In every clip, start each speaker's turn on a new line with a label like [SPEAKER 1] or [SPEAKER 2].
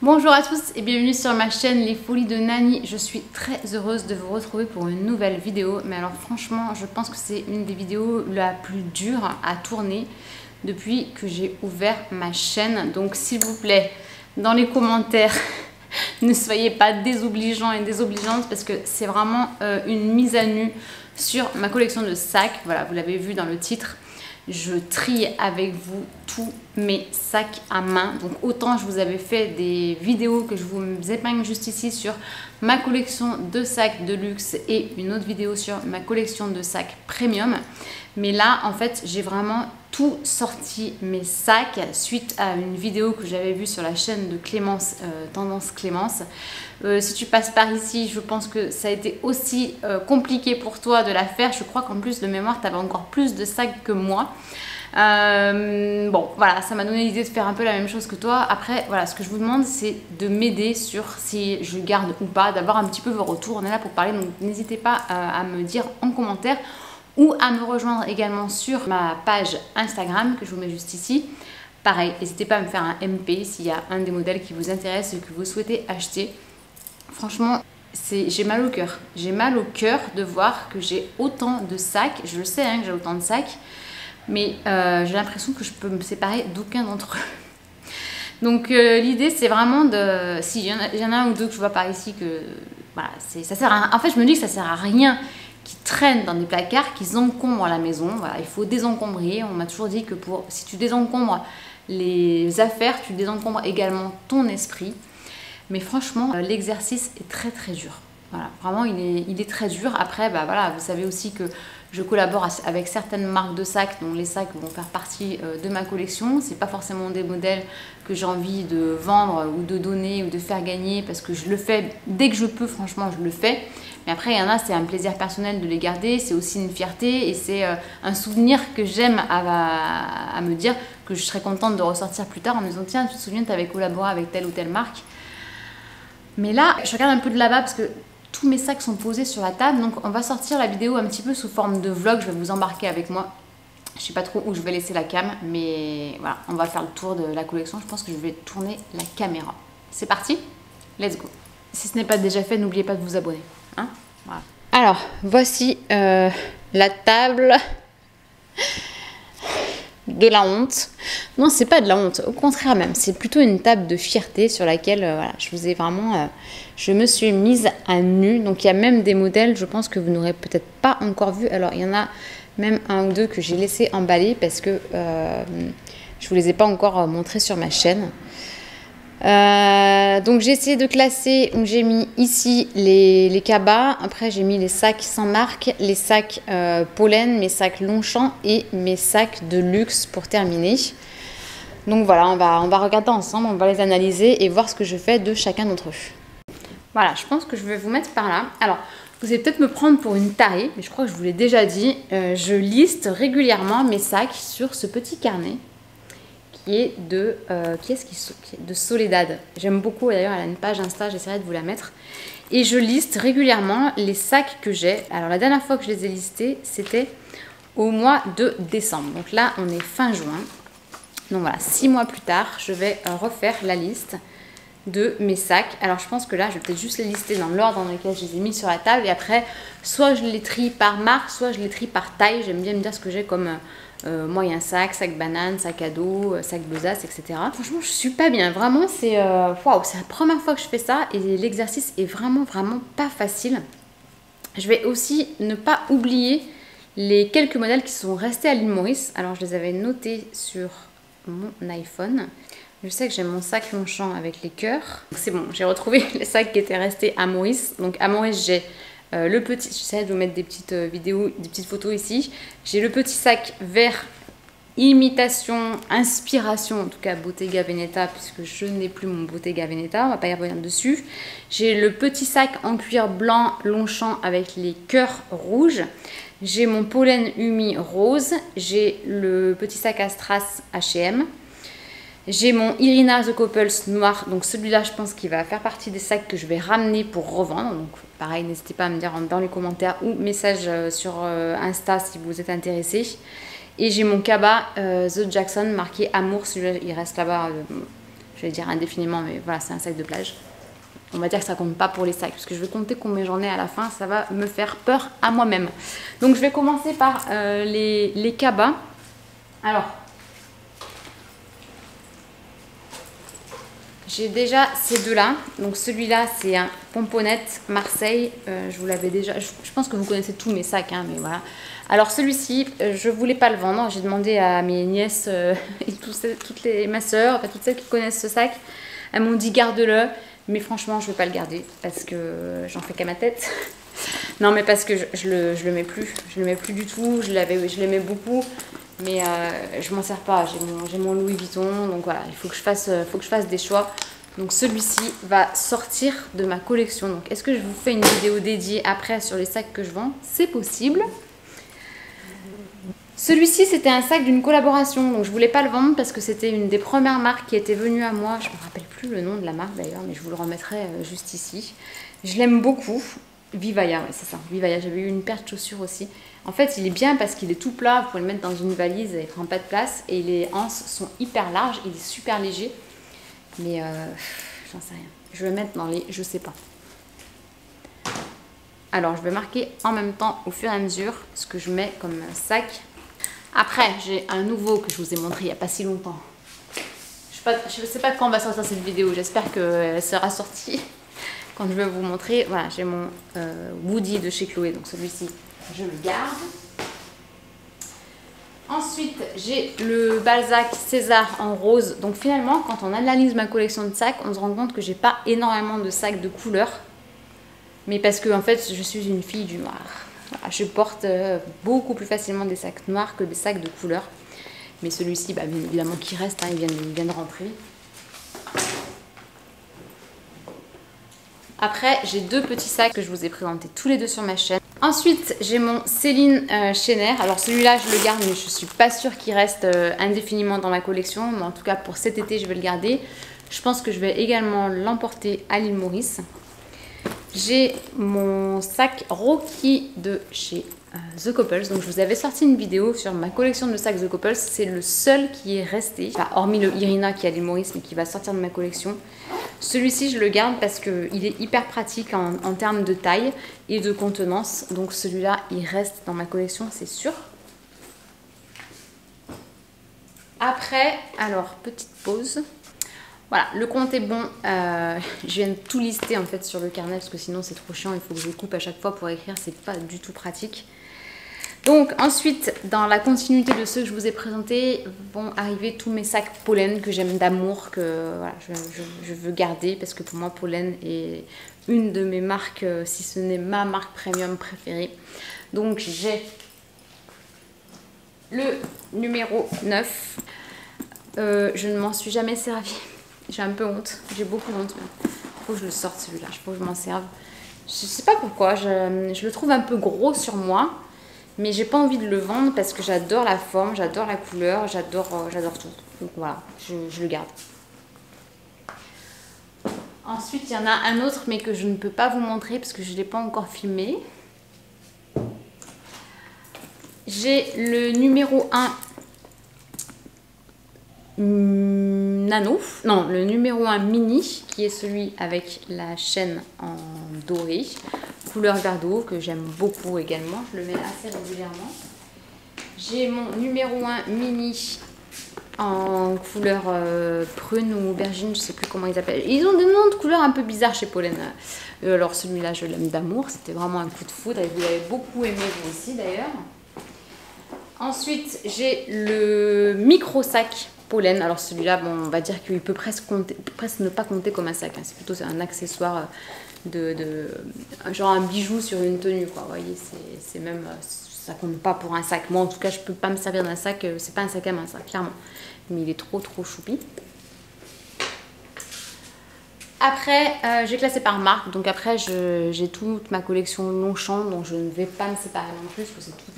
[SPEAKER 1] Bonjour à tous et bienvenue sur ma chaîne Les Folies de Nani. Je suis très heureuse de vous retrouver pour une nouvelle vidéo. Mais alors franchement, je pense que c'est une des vidéos la plus dure à tourner depuis que j'ai ouvert ma chaîne. Donc s'il vous plaît, dans les commentaires, ne soyez pas désobligeants et désobligeantes parce que c'est vraiment une mise à nu sur ma collection de sacs. Voilà, vous l'avez vu dans le titre. Je trie avec vous tous mes sacs à main. Donc autant je vous avais fait des vidéos que je vous épingle juste ici sur ma collection de sacs de luxe et une autre vidéo sur ma collection de sacs premium. Mais là en fait j'ai vraiment tout sorti mes sacs suite à une vidéo que j'avais vue sur la chaîne de Clémence, Tendance Clémence. Si tu passes par ici, je pense que ça a été aussi compliqué pour toi de la faire. Je crois qu'en plus de mémoire, tu avais encore plus de sacs que moi. Bon, voilà, ça m'a donné l'idée de faire un peu la même chose que toi. Après, voilà, ce que je vous demande, c'est de m'aider sur si je garde ou pas, d'avoir un petit peu vos retours. On est là pour parler, donc n'hésitez pas à me dire en commentaire ou à me rejoindre également sur ma page Instagram que je vous mets juste ici. Pareil, n'hésitez pas à me faire un MP s'il y a un des modèles qui vous intéresse et que vous souhaitez acheter. Franchement, j'ai mal au cœur. J'ai mal au cœur de voir que j'ai autant de sacs. Je le sais hein, que j'ai autant de sacs, mais j'ai l'impression que je peux me séparer d'aucun d'entre eux. Donc l'idée, c'est vraiment de... Si, il y en a un ou deux que je vois par ici que... Voilà, ça sert à... En fait, je me dis que ça sert à rien qui traînent dans des placards, qui encombrent la maison. Voilà, il faut désencombrer. On m'a toujours dit que si tu désencombres les affaires, tu désencombres également ton esprit. Mais franchement, l'exercice est très très dur. Voilà, vraiment, il est très dur. Après, bah, voilà, vous savez aussi que je collabore avec certaines marques de sacs, donc les sacs vont faire partie de ma collection. C'est pas forcément des modèles que j'ai envie de vendre ou de donner ou de faire gagner parce que je le fais dès que je peux, franchement, je le fais. Mais après, il y en a, c'est un plaisir personnel de les garder, c'est aussi une fierté et c'est un souvenir que j'aime à me dire que je serais contente de ressortir plus tard en me disant tiens, tu te souviens, tu avais collaboré avec telle ou telle marque. Mais là, je regarde un peu de là-bas parce que tous mes sacs sont posés sur la table. Donc on va sortir la vidéo un petit peu sous forme de vlog. Je vais vous embarquer avec moi. Je ne sais pas trop où je vais laisser la cam. Mais voilà, on va faire le tour de la collection. Je pense que je vais tourner la caméra. C'est parti? Let's go. Si ce n'est pas déjà fait, n'oubliez pas de vous abonner. Hein, voilà. Alors, voici la table de la honte. Non, c'est pas de la honte, au contraire même, c'est plutôt une table de fierté sur laquelle voilà, je vous ai vraiment je me suis mise à nu. Donc il y a même des modèles, je pense que vous n'aurez peut-être pas encore vu. Alors il y en a même un ou deux que j'ai laissé emballer parce que je vous les ai pas encore montrés sur ma chaîne. Donc j'ai essayé de classer, donc j'ai mis ici les cabas, après j'ai mis les sacs sans marque, les sacs pollen, mes sacs Longchamp et mes sacs de luxe pour terminer. Donc voilà, on va regarder ensemble, on va les analyser et voir ce que je fais de chacun d'entre eux. Voilà, je pense que je vais vous mettre par là. Alors, vous allez peut-être me prendre pour une tarée, mais je crois que je vous l'ai déjà dit, je liste régulièrement mes sacs sur ce petit carnet qui est de de Soledad. J'aime beaucoup, d'ailleurs elle a une page Insta, j'essaierai de vous la mettre. Et je liste régulièrement les sacs que j'ai. Alors la dernière fois que je les ai listés, c'était au mois de décembre. Donc là, on est fin juin. Donc voilà, 6 mois plus tard, je vais refaire la liste de mes sacs. Alors je pense que là, je vais peut-être juste les lister dans l'ordre dans lequel je les ai mis sur la table. Et après, soit je les trie par marque, soit je les trie par taille. J'aime bien me dire ce que j'ai comme... moyen sac banane, sac à dos, sac besace, etc. Franchement, je suis pas bien. Vraiment, c'est waouh, c'est la première fois que je fais ça et l'exercice est vraiment pas facile. Je vais aussi ne pas oublier les quelques modèles qui sont restés à l'île Maurice. Alors, je les avais notés sur mon iPhone. Je sais que j'ai mon sac Longchamp avec les cœurs. C'est bon, j'ai retrouvé les sacs qui étaient restés à Maurice. Donc, à Maurice, j'ai le petit, j'essaie de vous mettre des petites vidéos, des petites photos ici. J'ai le petit sac vert imitation, inspiration, en tout cas Bottega Veneta, puisque je n'ai plus mon Bottega Veneta, on va pas y revenir dessus. J'ai le petit sac en cuir blanc Longchamp avec les cœurs rouges. J'ai mon pollen Umi rose. J'ai le petit sac Astras H&M. J'ai mon Irina The Couples noir, donc celui-là je pense qu'il va faire partie des sacs que je vais ramener pour revendre. Donc pareil, n'hésitez pas à me dire dans les commentaires ou message sur Insta si vous êtes intéressés. Et j'ai mon cabas The Jackson marqué Amour, celui-là il reste là-bas Je vais dire indéfiniment, mais voilà, c'est un sac de plage. On va dire que ça compte pas pour les sacs, parce que je vais compter combien j'en ai à la fin, ça va me faire peur à moi-même. Donc je vais commencer par les cabas. Alors, j'ai déjà ces deux-là. Donc celui-là, c'est un Pomponnette Marseille. Je vous l'avais déjà... Je pense que vous connaissez tous mes sacs, hein, mais voilà. Alors celui-ci, je voulais pas le vendre. J'ai demandé à mes nièces et ma soeur, enfin toutes celles qui connaissent ce sac. Elles m'ont dit garde-le. Mais franchement, je ne veux pas le garder parce que j'en fais qu'à ma tête. Non, mais parce que je le mets plus. Je le mets plus du tout. Je l'aimais beaucoup. Mais je m'en sers pas. J'ai mon Louis Vuitton. Donc voilà, il faut que je fasse des choix. Donc celui-ci va sortir de ma collection. Donc est-ce que je vous fais une vidéo dédiée après sur les sacs que je vends? C'est possible. Celui-ci, c'était un sac d'une collaboration, donc je voulais pas le vendre parce que c'était une des premières marques qui était venue à moi. Je me rappelle plus le nom de la marque d'ailleurs, mais je vous le remettrai juste ici. Je l'aime beaucoup. Vivaya, ouais, c'est ça. Vivaya, j'avais eu une paire de chaussures aussi. En fait, il est bien parce qu'il est tout plat, vous pouvez le mettre dans une valise, il prend pas de place. Et les anses sont hyper larges, il est super léger. Mais j'en sais rien. Je vais le mettre dans les je sais pas. Alors, je vais marquer en même temps, au fur et à mesure, ce que je mets comme sac. Après, j'ai un nouveau que je vous ai montré il n'y a pas si longtemps. Je ne sais pas quand va sortir cette vidéo. J'espère qu'elle sera sortie quand je vais vous montrer. Voilà, j'ai mon Woody de chez Chloé. Donc celui-ci, je le garde. Ensuite, j'ai le Balzac César en rose. Donc finalement, quand on analyse ma collection de sacs, on se rend compte que j'ai pas énormément de sacs de couleurs. Mais parce que en fait, je suis une fille du noir. Voilà, je porte beaucoup plus facilement des sacs noirs que des sacs de couleur. Mais celui-ci, bah, bien évidemment, qui reste, hein, il vient de rentrer. Après, j'ai deux petits sacs que je vous ai présentés tous les deux sur ma chaîne. Ensuite, j'ai mon Céline Schenner. Alors celui-là, je le garde, mais je suis pas sûre qu'il reste indéfiniment dans ma collection. Mais en tout cas, pour cet été, je vais le garder. Je pense que je vais également l'emporter à l'île Maurice. J'ai mon sac Rocky de chez The Couples. Donc je vous avais sorti une vidéo sur ma collection de sacs The Couples. C'est le seul qui est resté, enfin, hormis le Irina qui est à l'île Maurice mais qui va sortir de ma collection. Celui-ci je le garde parce qu'il est hyper pratique en termes de taille et de contenance. Donc celui-là il reste dans ma collection, c'est sûr. Après, alors petite pause. Voilà, le compte est bon. Je viens de tout lister en fait sur le carnet parce que sinon c'est trop chiant. Il faut que je coupe à chaque fois pour écrire. C'est pas du tout pratique. Donc ensuite, dans la continuité de ceux que je vous ai présentés, vont arriver tous mes sacs pollen que j'aime d'amour, que voilà, je veux garder parce que pour moi pollen est une de mes marques, si ce n'est ma marque premium préférée. Donc j'ai le numéro 9. Je ne m'en suis jamais servie. J'ai un peu honte, j'ai beaucoup honte. Il faut que je le sorte celui-là, il faut que je m'en serve. Je sais pas pourquoi, je le trouve un peu gros sur moi. Mais j'ai pas envie de le vendre parce que j'adore la forme, j'adore la couleur, j'adore tout. Donc voilà, je le garde. Ensuite, il y en a un autre mais que je ne peux pas vous montrer parce que je ne l'ai pas encore filmé. J'ai le numéro 1 nano, non, le numéro 1 mini qui est celui avec la chaîne en doré, couleur vert d'eau que j'aime beaucoup également, je le mets assez régulièrement. J'ai mon numéro 1 mini en couleur prune ou aubergine, je sais plus comment ils appellent. Ils ont des noms de couleurs un peu bizarres chez Pollen. Alors celui-là je l'aime d'amour, c'était vraiment un coup de foudre et vous l'avez beaucoup aimé vous aussi d'ailleurs. Ensuite j'ai le micro sac Pollen. Alors celui-là, bon, on va dire qu'il peut presque ne pas compter comme un sac. Hein. C'est plutôt un accessoire genre un bijou sur une tenue, quoi. Vous voyez, c'est même, ça compte pas pour un sac. Moi, en tout cas, je peux pas me servir d'un sac. C'est pas un sac à main, ça, clairement. Mais il est trop choupi. Après, j'ai classé par marque. Donc après, j'ai toute ma collection Longchamp, donc je ne vais pas me séparer non plus, parce que c'est tous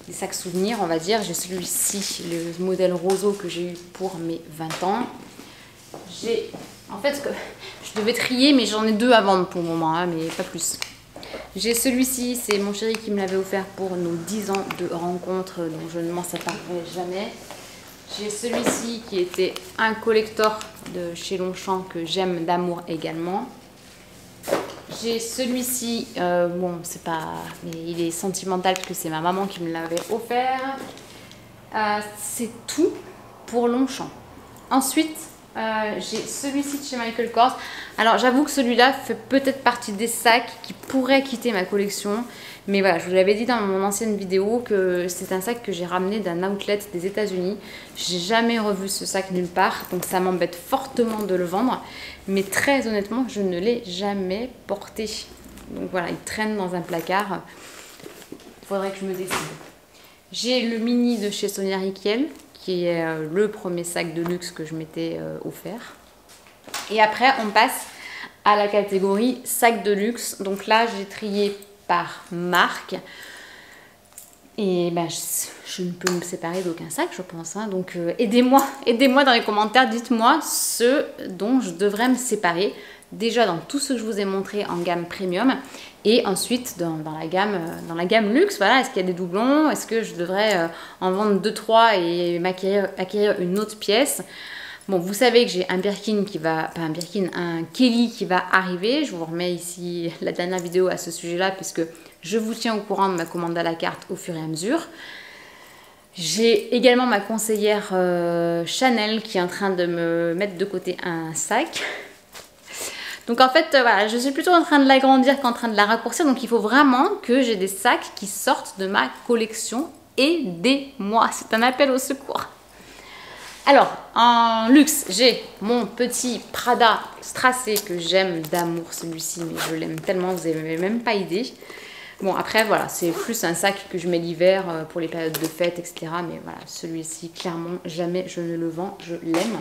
[SPEAKER 1] des sacs souvenirs, on va dire. J'ai celui-ci, le modèle Roseau que j'ai eu pour mes 20 ans. J'ai, en fait, je devais trier, mais j'en ai deux à vendre pour le moment, hein, mais pas plus. J'ai celui-ci, c'est mon chéri qui me l'avait offert pour nos 10 ans de rencontre, donc je ne m'en séparerai jamais. J'ai celui-ci qui était un collector de chez Longchamp que j'aime d'amour également. J'ai celui-ci, bon c'est pas, mais il est sentimental parce que c'est ma maman qui me l'avait offert. C'est tout pour Longchamp. Ensuite, j'ai celui-ci de chez Michael Kors. Alors j'avoue que celui-là fait peut-être partie des sacs qui pourraient quitter ma collection. Mais voilà, je vous l'avais dit dans mon ancienne vidéo que c'est un sac que j'ai ramené d'un outlet des États-Unis. J'ai jamais revu ce sac nulle part, donc ça m'embête fortement de le vendre. Mais très honnêtement, je ne l'ai jamais porté. Donc voilà, il traîne dans un placard. Il faudrait que je me décide. J'ai le mini de chez Sonia Rykiel, qui est le premier sac de luxe que je m'étais offert. Et après, on passe à la catégorie sac de luxe. Donc là, j'ai trié par marque. Et ben, je ne peux me séparer d'aucun sac, je pense. Hein. Donc aidez-moi dans les commentaires. Dites-moi ce dont je devrais me séparer. Déjà dans tout ce que je vous ai montré en gamme premium. Et ensuite dans la gamme luxe, voilà, est-ce qu'il y a des doublons? Est-ce que je devrais en vendre 2-3 et acquérir une autre pièce? Bon, vous savez que j'ai un Birkin qui va, pas un Birkin, un Kelly qui va arriver. Je vous remets ici la dernière vidéo à ce sujet-là puisque je vous tiens au courant de ma commande à la carte au fur et à mesure. J'ai également ma conseillère Chanel qui est en train de me mettre de côté un sac. Donc en fait, voilà, je suis plutôt en train de l'agrandir qu'en train de la raccourcir. Donc il faut vraiment que j'ai des sacs qui sortent de ma collection. Aidez-moi, c'est un appel au secours. Alors, en luxe, j'ai mon petit Prada strassé que j'aime d'amour, celui-ci, mais je l'aime tellement, vous n'avez même pas idée. Bon, après, voilà, c'est plus un sac que je mets l'hiver pour les périodes de fête, etc. Mais voilà, celui-ci, clairement, jamais je ne le vends, je l'aime.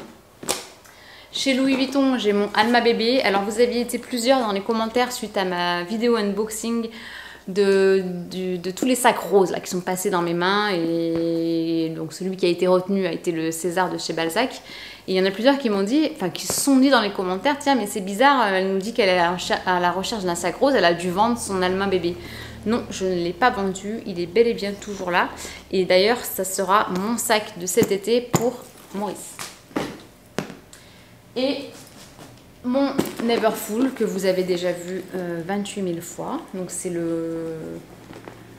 [SPEAKER 1] Chez Louis Vuitton, j'ai mon Alma Bébé. Alors, vous aviez été plusieurs dans les commentaires suite à ma vidéo unboxing de tous les sacs roses là, qui sont passés dans mes mains. Et donc, celui qui a été retenu a été le César de chez Balzac. Et il y en a plusieurs qui m'ont dit, enfin, qui se sont dit dans les commentaires, tiens, mais c'est bizarre, elle nous dit qu'elle est à la recherche d'un sac rose, elle a dû vendre son Alma Bébé. Non, je ne l'ai pas vendu, il est bel et bien toujours là. Et d'ailleurs, ça sera mon sac de cet été pour Maurice. Et mon Neverfull que vous avez déjà vu 28 000 fois. Donc c'est le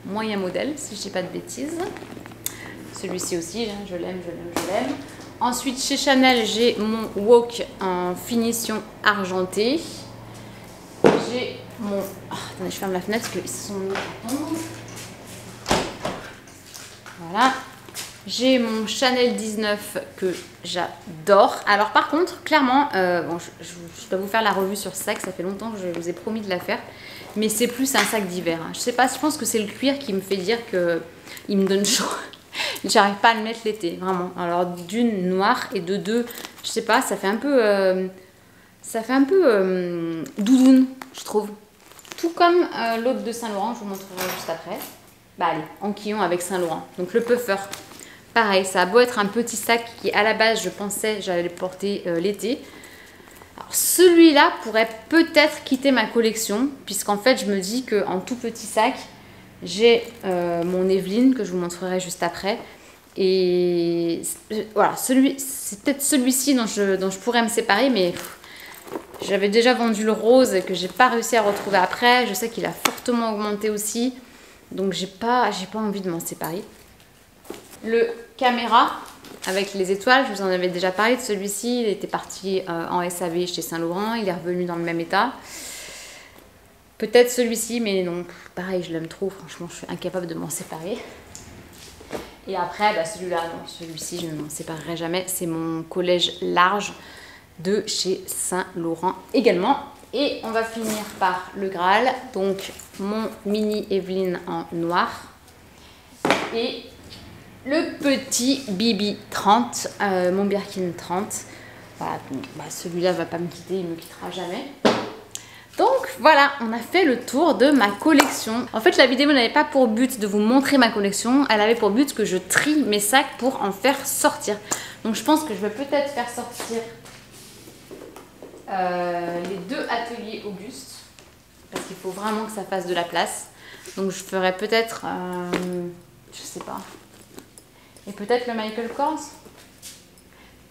[SPEAKER 1] moyen modèle, si je ne dis pas de bêtises. Celui-ci aussi, hein, je l'aime, je l'aime, je l'aime. Ensuite, chez Chanel, j'ai mon Wok en finition argentée. J'ai mon... Oh, attendez, je ferme la fenêtre parce qu'ils se sont mis à tomber. Voilà. J'ai mon Chanel 19 que j'adore. Alors par contre, clairement, bon, je dois vous faire la revue sur ce sac. Ça fait longtemps que je vous ai promis de la faire. Mais c'est plus un sac d'hiver. Hein. Je sais pas, je pense que c'est le cuir qui me fait dire qu'il me donne chaud. J'arrive pas à le mettre l'été, vraiment. Alors d'une, noire, et de deux, je sais pas, ça fait un peu... doudoune, je trouve. Tout comme l'autre de Saint-Laurent, je vous montrerai juste après. Bah allez, Anquillon avec Saint-Laurent. Donc le puffer. Pareil, ça a beau être un petit sac qui, à la base, je pensais j'allais le porter l'été. Alors, celui-là pourrait peut-être quitter ma collection, puisqu'en fait, je me dis qu'en tout petit sac, j'ai mon Evelyne, que je vous montrerai juste après. Et voilà, c'est peut-être celui-ci dont je pourrais me séparer, mais j'avais déjà vendu le rose que j'ai pas réussi à retrouver après. Je sais qu'il a fortement augmenté aussi, donc j'ai pas envie de m'en séparer. Le caméra avec les étoiles, je vous en avais déjà parlé de celui-ci. Il était parti en SAV chez Saint-Laurent, il est revenu dans le même état. Peut-être celui-ci, mais non, pareil, je l'aime trop, franchement, je suis incapable de m'en séparer. Et après, bah, celui-là, non, celui-ci, je ne m'en séparerai jamais. C'est mon collège large de chez Saint-Laurent également. Et on va finir par le Graal, donc mon mini Evelyne en noir. Et le petit Bibi 30, mon Birkin 30. Voilà, bah, celui-là va pas me quitter, il me quittera jamais. Donc voilà, on a fait le tour de ma collection. En fait, la vidéo n'avait pas pour but de vous montrer ma collection, elle avait pour but que je trie mes sacs pour en faire sortir. Donc je pense que je vais peut-être faire sortir les deux ateliers Auguste, parce qu'il faut vraiment que ça fasse de la place. Donc je ferai peut-être, je sais pas, et peut-être le Michael Kors.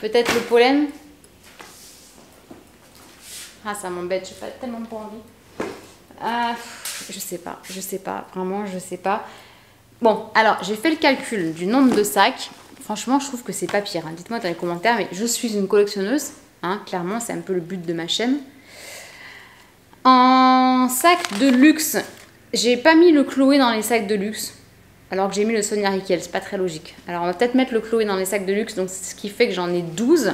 [SPEAKER 1] Peut-être le pollen. Ah, ça m'embête, j'ai pas tellement pas envie. Ah, je sais pas, vraiment, je sais pas. Bon, alors, j'ai fait le calcul du nombre de sacs. Franchement, je trouve que c'est pas pire. Hein. Dites-moi dans les commentaires, mais je suis une collectionneuse. Hein, clairement, c'est un peu le but de ma chaîne. En sac de luxe, j'ai pas mis le Chloé dans les sacs de luxe. Alors que j'ai mis le Sonia Rykiel, c'est pas très logique. Alors, on va peut-être mettre le Chloé dans les sacs de luxe. Donc, ce qui fait que j'en ai 12.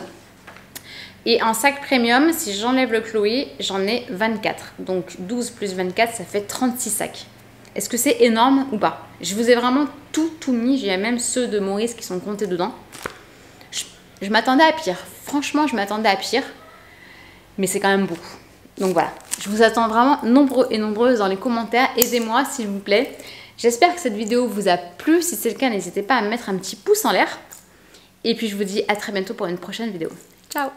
[SPEAKER 1] Et en sac premium, si j'enlève le Chloé, j'en ai 24. Donc 12 plus 24, ça fait 36 sacs. Est-ce que c'est énorme ou pas? Je vous ai vraiment tout mis. J'ai même ceux de Maurice qui sont comptés dedans. Je m'attendais à pire. Franchement, je m'attendais à pire. Mais c'est quand même beaucoup. Donc voilà. Je vous attends vraiment nombreux et nombreuses dans les commentaires. Aidez-moi s'il vous plaît. J'espère que cette vidéo vous a plu. Si c'est le cas, n'hésitez pas à mettre un petit pouce en l'air. Et puis je vous dis à très bientôt pour une prochaine vidéo. Ciao!